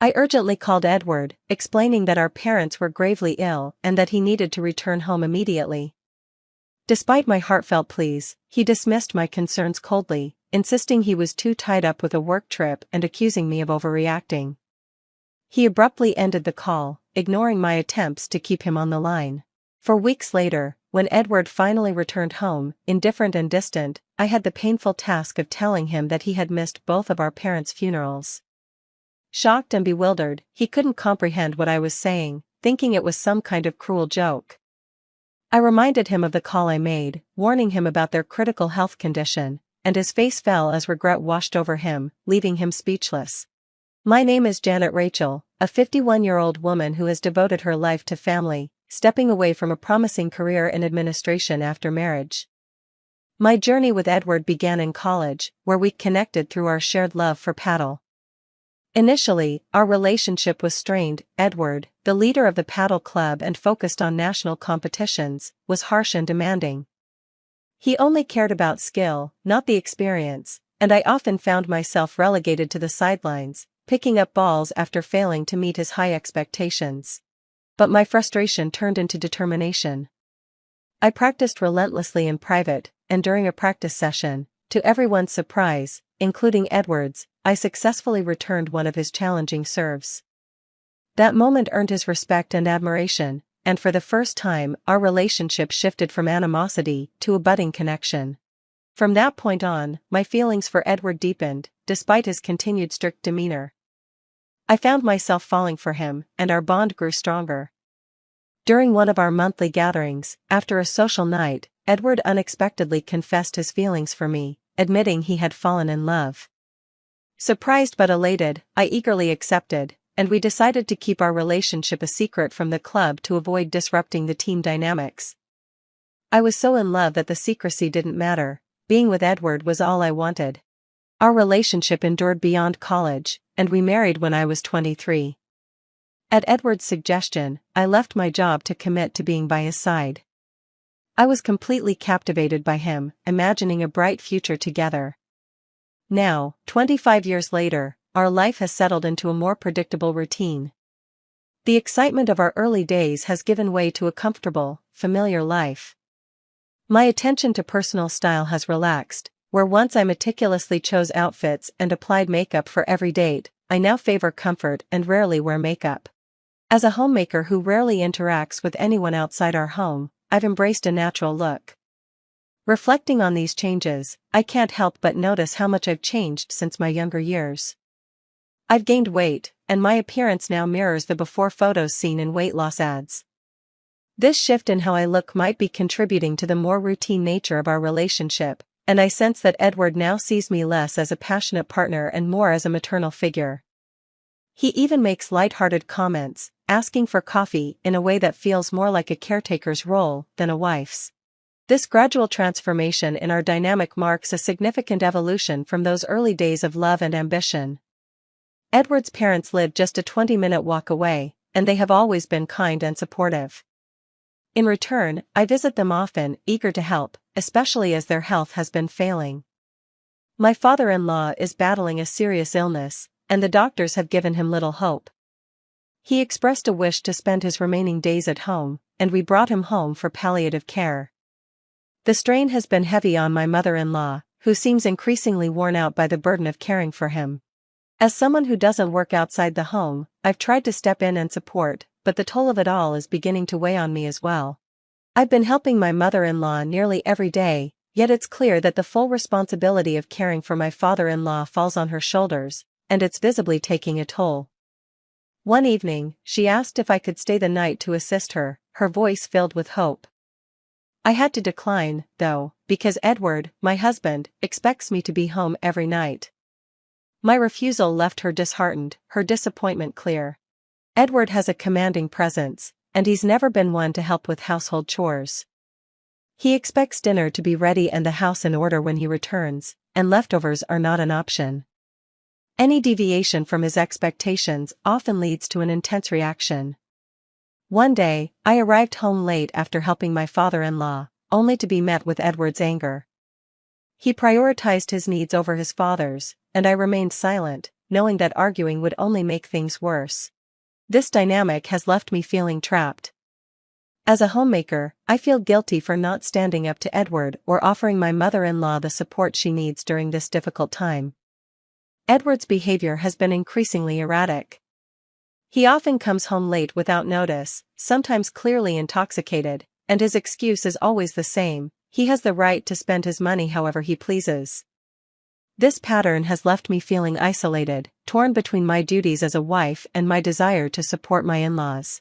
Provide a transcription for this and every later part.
I urgently called Edward, explaining that our parents were gravely ill and that he needed to return home immediately. Despite my heartfelt pleas, he dismissed my concerns coldly, insisting he was too tied up with a work trip and accusing me of overreacting. He abruptly ended the call, ignoring my attempts to keep him on the line. For weeks later, when Edward finally returned home, indifferent and distant, I had the painful task of telling him that he had missed both of our parents' funerals. Shocked and bewildered, he couldn't comprehend what I was saying, thinking it was some kind of cruel joke. I reminded him of the call I made, warning him about their critical health condition, and his face fell as regret washed over him, leaving him speechless. My name is Janet Rachel, a 51-year-old woman who has devoted her life to family, stepping away from a promising career in administration after marriage. My journey with Edward began in college, where we connected through our shared love for paddle. Initially, our relationship was strained. Edward, the leader of the paddle club and focused on national competitions, was harsh and demanding. He only cared about skill, not the experience, and I often found myself relegated to the sidelines, picking up balls after failing to meet his high expectations. But my frustration turned into determination. I practiced relentlessly in private, and during a practice session, to everyone's surprise, including Edward's, I successfully returned one of his challenging serves. That moment earned his respect and admiration, and for the first time, our relationship shifted from animosity to a budding connection. From that point on, my feelings for Edward deepened, despite his continued strict demeanor. I found myself falling for him, and our bond grew stronger. During one of our monthly gatherings, after a social night, Edward unexpectedly confessed his feelings for me, admitting he had fallen in love. Surprised but elated, I eagerly accepted, and we decided to keep our relationship a secret from the club to avoid disrupting the team dynamics. I was so in love that the secrecy didn't matter. Being with Edward was all I wanted. Our relationship endured beyond college, and we married when I was 23. At Edward's suggestion, I left my job to commit to being by his side. I was completely captivated by him, imagining a bright future together. Now, 25 years later, our life has settled into a more predictable routine. The excitement of our early days has given way to a comfortable, familiar life. My attention to personal style has relaxed, where once I meticulously chose outfits and applied makeup for every date, I now favor comfort and rarely wear makeup. As a homemaker who rarely interacts with anyone outside our home, I've embraced a natural look. Reflecting on these changes, I can't help but notice how much I've changed since my younger years. I've gained weight, and my appearance now mirrors the before photos seen in weight loss ads. This shift in how I look might be contributing to the more routine nature of our relationship, and I sense that Edward now sees me less as a passionate partner and more as a maternal figure. He even makes light-hearted comments, asking for coffee in a way that feels more like a caretaker's role than a wife's. This gradual transformation in our dynamic marks a significant evolution from those early days of love and ambition. Edward's parents live just a 20-minute walk away, and they have always been kind and supportive. In return, I visit them often, eager to help, especially as their health has been failing. My father-in-law is battling a serious illness, and the doctors have given him little hope. He expressed a wish to spend his remaining days at home, and we brought him home for palliative care. The strain has been heavy on my mother-in-law, who seems increasingly worn out by the burden of caring for him. As someone who doesn't work outside the home, I've tried to step in and support, but the toll of it all is beginning to weigh on me as well. I've been helping my mother-in-law nearly every day, yet it's clear that the full responsibility of caring for my father-in-law falls on her shoulders, and it's visibly taking a toll. One evening, she asked if I could stay the night to assist her, her voice filled with hope. I had to decline, though, because Edward, my husband, expects me to be home every night. My refusal left her disheartened, her disappointment clear. Edward has a commanding presence, and he's never been one to help with household chores. He expects dinner to be ready and the house in order when he returns, and leftovers are not an option. Any deviation from his expectations often leads to an intense reaction. One day, I arrived home late after helping my father-in-law, only to be met with Edward's anger. He prioritized his needs over his father's, and I remained silent, knowing that arguing would only make things worse. This dynamic has left me feeling trapped. As a homemaker, I feel guilty for not standing up to Edward or offering my mother-in-law the support she needs during this difficult time. Edward's behavior has been increasingly erratic. He often comes home late without notice, sometimes clearly intoxicated, and his excuse is always the same: he has the right to spend his money however he pleases. This pattern has left me feeling isolated, torn between my duties as a wife and my desire to support my in-laws.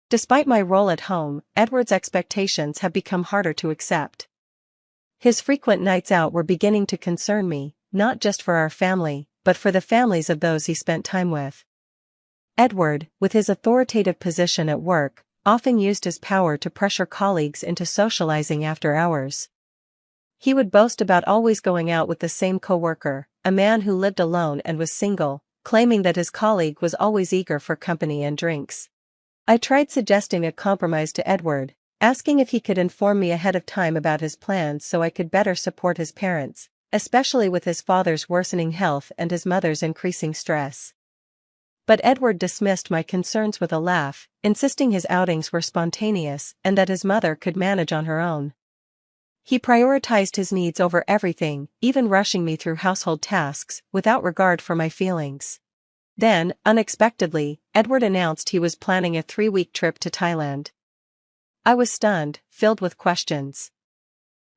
Despite my role at home, Edward's expectations have become harder to accept. His frequent nights out were beginning to concern me, not just for our family, but for the families of those he spent time with. Edward, with his authoritative position at work, often used his power to pressure colleagues into socializing after hours. He would boast about always going out with the same coworker, a man who lived alone and was single, claiming that his colleague was always eager for company and drinks. I tried suggesting a compromise to Edward, asking if he could inform me ahead of time about his plans so I could better support his parents, especially with his father's worsening health and his mother's increasing stress. But Edward dismissed my concerns with a laugh, insisting his outings were spontaneous and that his mother could manage on her own. He prioritized his needs over everything, even rushing me through household tasks, without regard for my feelings. Then, unexpectedly, Edward announced he was planning a 3-week trip to Thailand. I was stunned, filled with questions.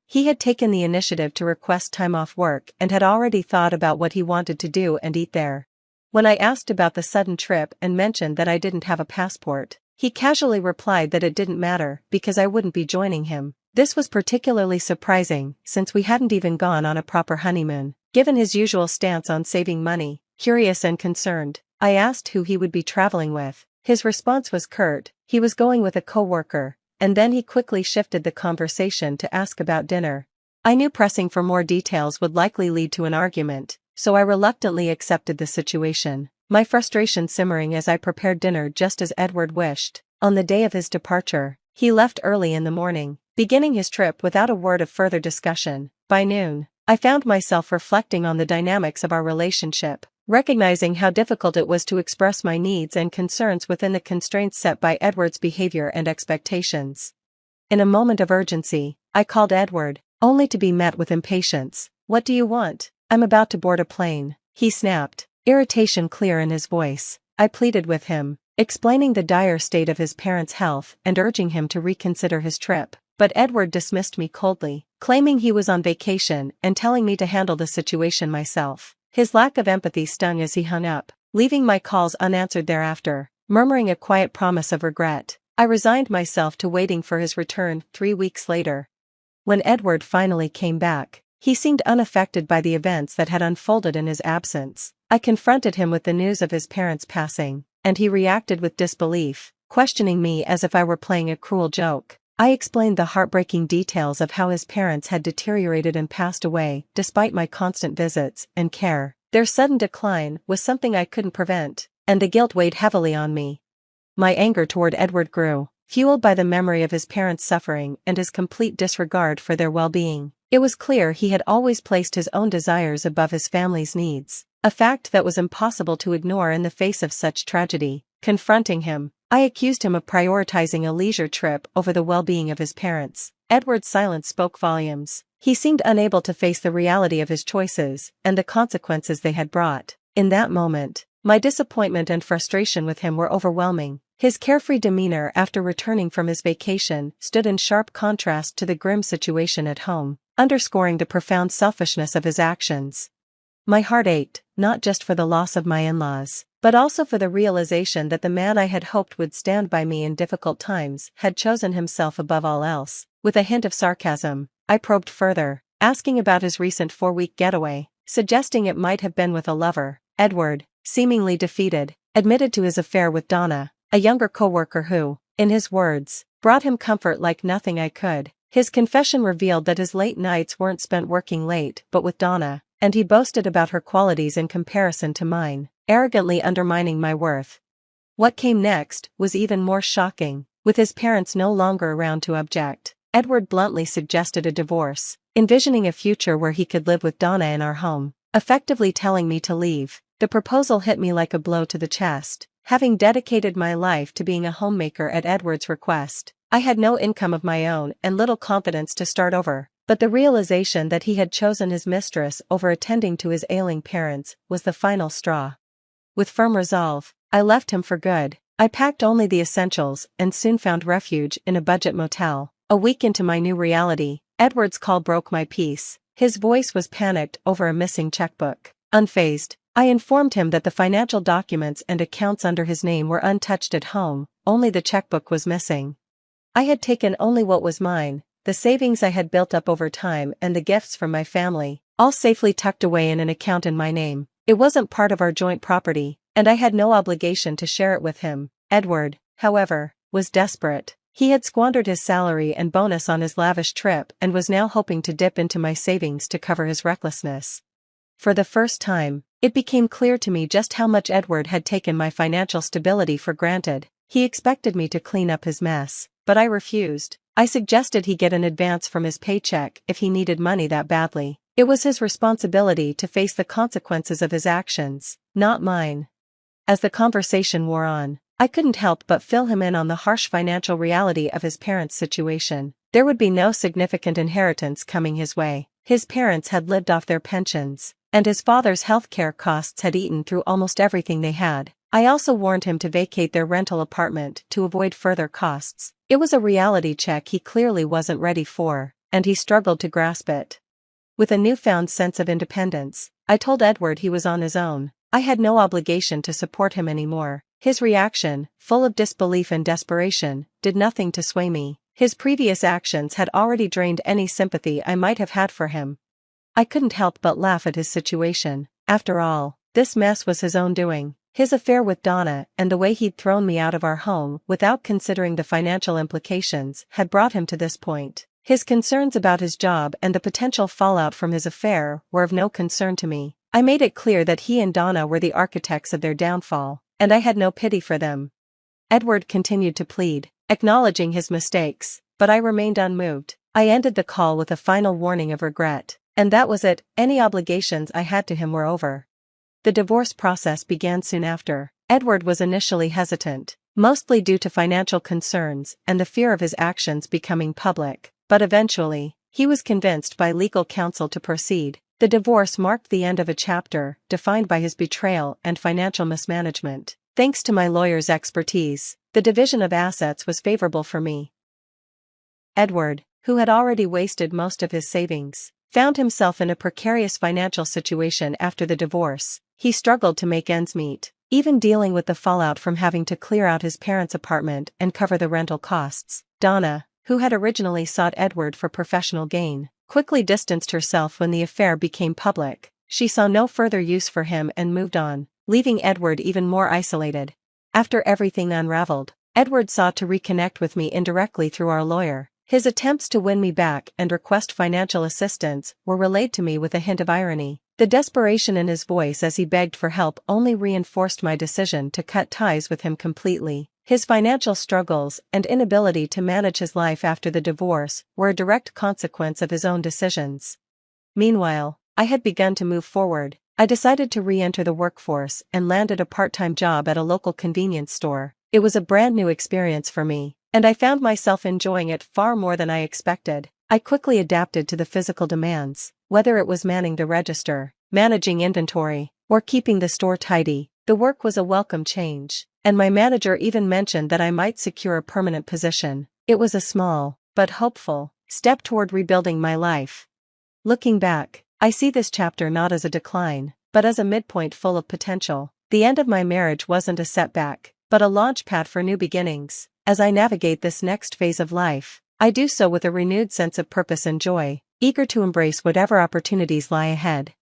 He had taken the initiative to request time off work and had already thought about what he wanted to do and eat there. When I asked about the sudden trip and mentioned that I didn't have a passport, he casually replied that it didn't matter because I wouldn't be joining him. This was particularly surprising, since we hadn't even gone on a proper honeymoon. Given his usual stance on saving money, curious and concerned, I asked who he would be traveling with. His response was curt: he was going with a coworker, and then he quickly shifted the conversation to ask about dinner. I knew pressing for more details would likely lead to an argument, so I reluctantly accepted the situation, my frustration simmering as I prepared dinner just as Edward wished. On the day of his departure, he left early in the morning, beginning his trip without a word of further discussion. By noon, I found myself reflecting on the dynamics of our relationship, recognizing how difficult it was to express my needs and concerns within the constraints set by Edward's behavior and expectations. In a moment of urgency, I called Edward, only to be met with impatience. "What do you want? I'm about to board a plane," he snapped, irritation clear in his voice. I pleaded with him, explaining the dire state of his parents' health and urging him to reconsider his trip. But Edward dismissed me coldly, claiming he was on vacation and telling me to handle the situation myself. His lack of empathy stung as he hung up, leaving my calls unanswered thereafter. Murmuring a quiet promise of regret, I resigned myself to waiting for his return. 3 weeks later, when Edward finally came back, he seemed unaffected by the events that had unfolded in his absence. I confronted him with the news of his parents' passing, and he reacted with disbelief, questioning me as if I were playing a cruel joke. I explained the heartbreaking details of how his parents had deteriorated and passed away, despite my constant visits and care. Their sudden decline was something I couldn't prevent, and the guilt weighed heavily on me. My anger toward Edward grew, fueled by the memory of his parents' suffering and his complete disregard for their well-being. It was clear he had always placed his own desires above his family's needs, a fact that was impossible to ignore in the face of such tragedy. Confronting him, I accused him of prioritizing a leisure trip over the well-being of his parents. Edward's silence spoke volumes. He seemed unable to face the reality of his choices and the consequences they had brought. In that moment, my disappointment and frustration with him were overwhelming. His carefree demeanor after returning from his vacation stood in sharp contrast to the grim situation at home, underscoring the profound selfishness of his actions. My heart ached, not just for the loss of my in-laws, but also for the realization that the man I had hoped would stand by me in difficult times had chosen himself above all else. With a hint of sarcasm, I probed further, asking about his recent 4-week getaway, suggesting it might have been with a lover. Edward, seemingly defeated, admitted to his affair with Donna, a younger coworker who, in his words, brought him comfort like nothing I could. His confession revealed that his late nights weren't spent working late but with Donna, and he boasted about her qualities in comparison to mine, arrogantly undermining my worth. What came next was even more shocking. With his parents no longer around to object, Edward bluntly suggested a divorce, envisioning a future where he could live with Donna in our home, effectively telling me to leave. The proposal hit me like a blow to the chest. Having dedicated my life to being a homemaker at Edward's request, I had no income of my own and little confidence to start over. But the realization that he had chosen his mistress over attending to his ailing parents was the final straw. With firm resolve, I left him for good. I packed only the essentials and soon found refuge in a budget motel. A week into my new reality, Edward's call broke my peace. His voice was panicked over a missing checkbook. Unfazed, I informed him that the financial documents and accounts under his name were untouched at home, only the checkbook was missing. I had taken only what was mine, the savings I had built up over time and the gifts from my family, all safely tucked away in an account in my name. It wasn't part of our joint property, and I had no obligation to share it with him. Edward, however, was desperate. He had squandered his salary and bonus on his lavish trip and was now hoping to dip into my savings to cover his recklessness. For the first time, it became clear to me just how much Edward had taken my financial stability for granted. He expected me to clean up his mess, but I refused. I suggested he get an advance from his paycheck if he needed money that badly. It was his responsibility to face the consequences of his actions, not mine. As the conversation wore on, I couldn't help but fill him in on the harsh financial reality of his parents' situation. There would be no significant inheritance coming his way. His parents had lived off their pensions, and his father's healthcare costs had eaten through almost everything they had. I also warned him to vacate their rental apartment to avoid further costs. It was a reality check he clearly wasn't ready for, and he struggled to grasp it. With a newfound sense of independence, I told Edward he was on his own. I had no obligation to support him anymore. His reaction, full of disbelief and desperation, did nothing to sway me. His previous actions had already drained any sympathy I might have had for him. I couldn't help but laugh at his situation. After all, this mess was his own doing. His affair with Donna and the way he'd thrown me out of our home without considering the financial implications had brought him to this point. His concerns about his job and the potential fallout from his affair were of no concern to me. I made it clear that he and Donna were the architects of their downfall, and I had no pity for them. Edward continued to plead, acknowledging his mistakes, but I remained unmoved. I ended the call with a final warning of regret, and that was it. Any obligations I had to him were over. The divorce process began soon after. Edward was initially hesitant, mostly due to financial concerns and the fear of his actions becoming public, but eventually, he was convinced by legal counsel to proceed. The divorce marked the end of a chapter defined by his betrayal and financial mismanagement. Thanks to my lawyer's expertise, the division of assets was favorable for me. Edward, who had already wasted most of his savings, found himself in a precarious financial situation after the divorce. He struggled to make ends meet, even dealing with the fallout from having to clear out his parents' apartment and cover the rental costs. Donna, who had originally sought Edward for professional gain, quickly distanced herself when the affair became public. She saw no further use for him and moved on, leaving Edward even more isolated. After everything unraveled, Edward sought to reconnect with me indirectly through our lawyer. His attempts to win me back and request financial assistance were relayed to me with a hint of irony. The desperation in his voice as he begged for help only reinforced my decision to cut ties with him completely. His financial struggles and inability to manage his life after the divorce were a direct consequence of his own decisions. Meanwhile, I had begun to move forward. I decided to re-enter the workforce and landed a part-time job at a local convenience store. It was a brand new experience for me, and I found myself enjoying it far more than I expected. I quickly adapted to the physical demands, whether it was manning the register, managing inventory, or keeping the store tidy. The work was a welcome change, and my manager even mentioned that I might secure a permanent position. It was a small, but hopeful, step toward rebuilding my life. Looking back, I see this chapter not as a decline, but as a midpoint full of potential. The end of my marriage wasn't a setback, but a launchpad for new beginnings. As I navigate this next phase of life, I do so with a renewed sense of purpose and joy, eager to embrace whatever opportunities lie ahead.